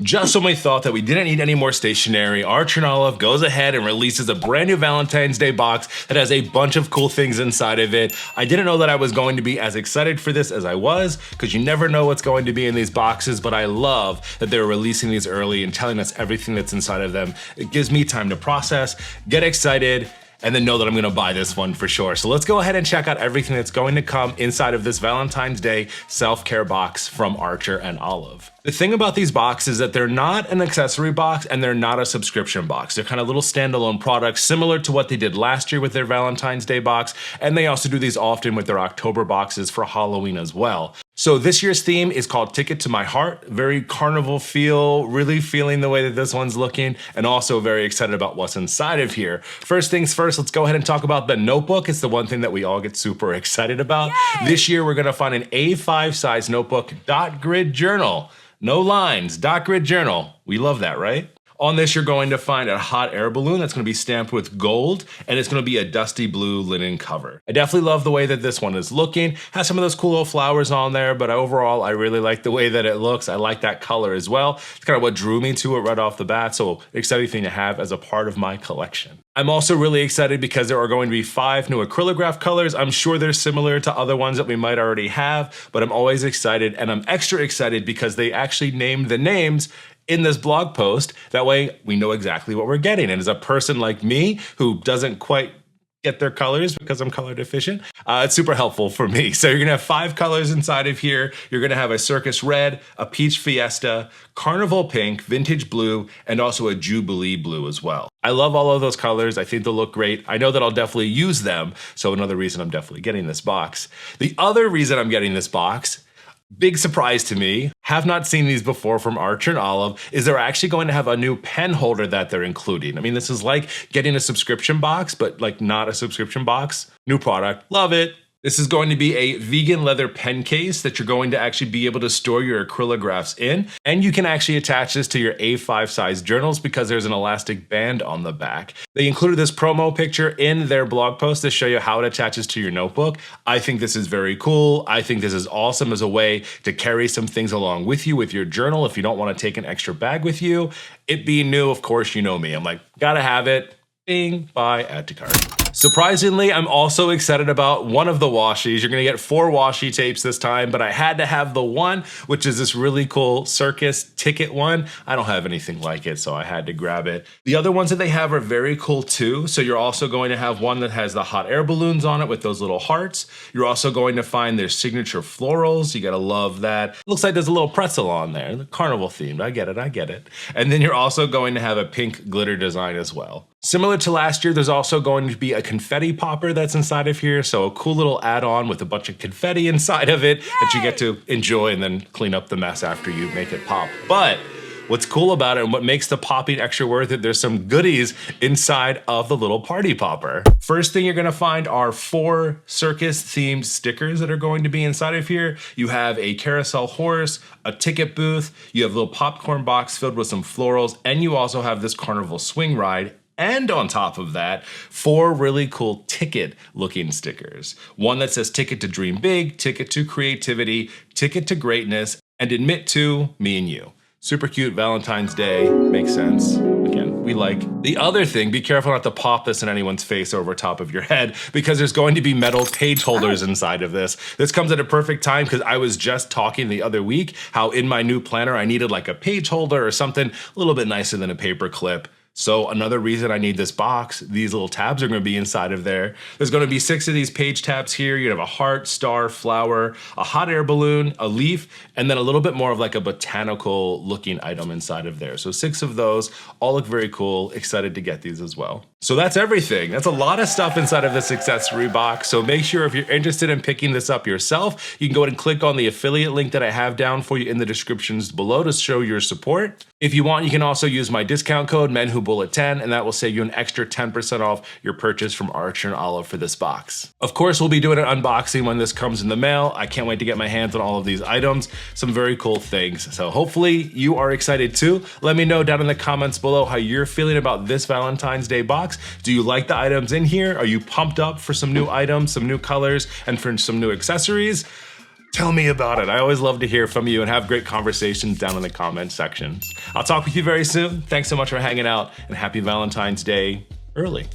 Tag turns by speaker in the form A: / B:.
A: Just when we thought that we didn't need any more stationery, Archer and Olive goes ahead and releases a brand new Valentine's Day box that has a bunch of cool things inside of it. I didn't know that I was going to be as excited for this as I was, because you never know what's going to be in these boxes, but I love that they're releasing these early and telling us everything that's inside of them. It gives me time to process, get excited, and then know that I'm gonna buy this one for sure. So let's go ahead and check out everything that's going to come inside of this Valentine's Day self-care box from Archer and Olive. The thing about these boxes is that they're not an accessory box and they're not a subscription box. They're kind of little standalone products similar to what they did last year with their Valentine's Day box, and they also do these often with their October boxes for Halloween as well. So this year's theme is called Ticket to My Heart, very carnival feel, really feeling the way that this one's looking, and also very excited about what's inside of here. First things first, let's go ahead and talk about the notebook. It's the one thing that we all get super excited about. Yay! This year we're gonna find an A5 size notebook dot grid journal. No lines, dot grid journal. We love that, right? On this, you're going to find a hot air balloon that's gonna be stamped with gold, and it's gonna be a dusty blue linen cover. I definitely love the way that this one is looking. Has some of those cool little flowers on there, but overall, I really like the way that it looks. I like that color as well. It's kind of what drew me to it right off the bat, so exciting thing to have as a part of my collection. I'm also really excited because there are going to be 5 new Acrylograph colors. I'm sure they're similar to other ones that we might already have, but I'm always excited, and I'm extra excited because they actually named the names in this blog post. That way we know exactly what we're getting. And as a person like me who doesn't quite get their colors because I'm color deficient, it's super helpful for me. So you're gonna have 5 colors inside of here. You're gonna have a Circus Red, a Peach Fiesta, Carnival Pink, Vintage Blue, and also a Jubilee Blue as well. I love all of those colors. I think they'll look great. I know that I'll definitely use them. So another reason I'm definitely getting this box. The other reason I'm getting this box, big surprise to me, have not seen these before from Archer and Olive, is they're actually going to have a new pen holder that they're including. I mean, this is like getting a subscription box, but like not a subscription box. New product, love it. This is going to be a vegan leather pen case that you're going to actually be able to store your acrylographs in. And you can actually attach this to your A5 size journals because there's an elastic band on the back. They included this promo picture in their blog post to show you how it attaches to your notebook. I think this is very cool. I think this is awesome as a way to carry some things along with you with your journal if you don't want to take an extra bag with you. It being new, of course, you know me. I'm like, gotta have it. Bing, buy, add to cart. Surprisingly, I'm also excited about one of the washies. You're gonna get 4 washi tapes this time, but I had to have the one, which is this really cool circus ticket one. I don't have anything like it, so I had to grab it. The other ones that they have are very cool too. So you're also going to have one that has the hot air balloons on it with those little hearts. You're also going to find their signature florals. You gotta love that. Looks like there's a little pretzel on there, the carnival themed. I get it, I get it. And then you're also going to have a pink glitter design as well. Similar to last year, there's also going to be a confetti popper that's inside of here. So a cool little add-on with a bunch of confetti inside of it. Yay! That you get to enjoy and then clean up the mess after you make it pop. But what's cool about it and what makes the popping extra worth it, there's some goodies inside of the little party popper. First thing you're gonna find are 4 circus themed stickers that are going to be inside of here. You have a carousel horse, a ticket booth, you have a little popcorn box filled with some florals, and you also have this carnival swing ride. And on top of that, 4 really cool ticket looking stickers. One that says ticket to dream big, ticket to creativity, ticket to greatness, and admit to me and you. Super cute Valentine's Day, makes sense. Again, we like. The other thing, be careful not to pop this in anyone's face over top of your head because there's going to be metal page holders inside of this. This comes at a perfect time because I was just talking the other week how in my new planner I needed like a page holder or something a little bit nicer than a paper clip. So another reason I need this box, these little tabs are gonna be inside of there. There's gonna be 6 of these page tabs here. You have a heart, star, flower, a hot air balloon, a leaf, and then a little bit more of like a botanical looking item inside of there. So 6 of those, all look very cool. Excited to get these as well. So that's everything. That's a lot of stuff inside of this accessory box. So make sure if you're interested in picking this up yourself, you can go ahead and click on the affiliate link that I have down for you in the descriptions below to show your support. If you want, you can also use my discount code MENWHOBULLET10, and that will save you an extra 10% off your purchase from Archer and Olive for this box. Of course, we'll be doing an unboxing when this comes in the mail. I can't wait to get my hands on all of these items. Some very cool things. So hopefully you are excited too. Let me know down in the comments below how you're feeling about this Valentine's Day box. Do you like the items in here? Are you pumped up for some new items, some new colors, and for some new accessories? Tell me about it. I always love to hear from you and have great conversations down in the comment sections. I'll talk with you very soon. Thanks so much for hanging out and happy Valentine's Day early.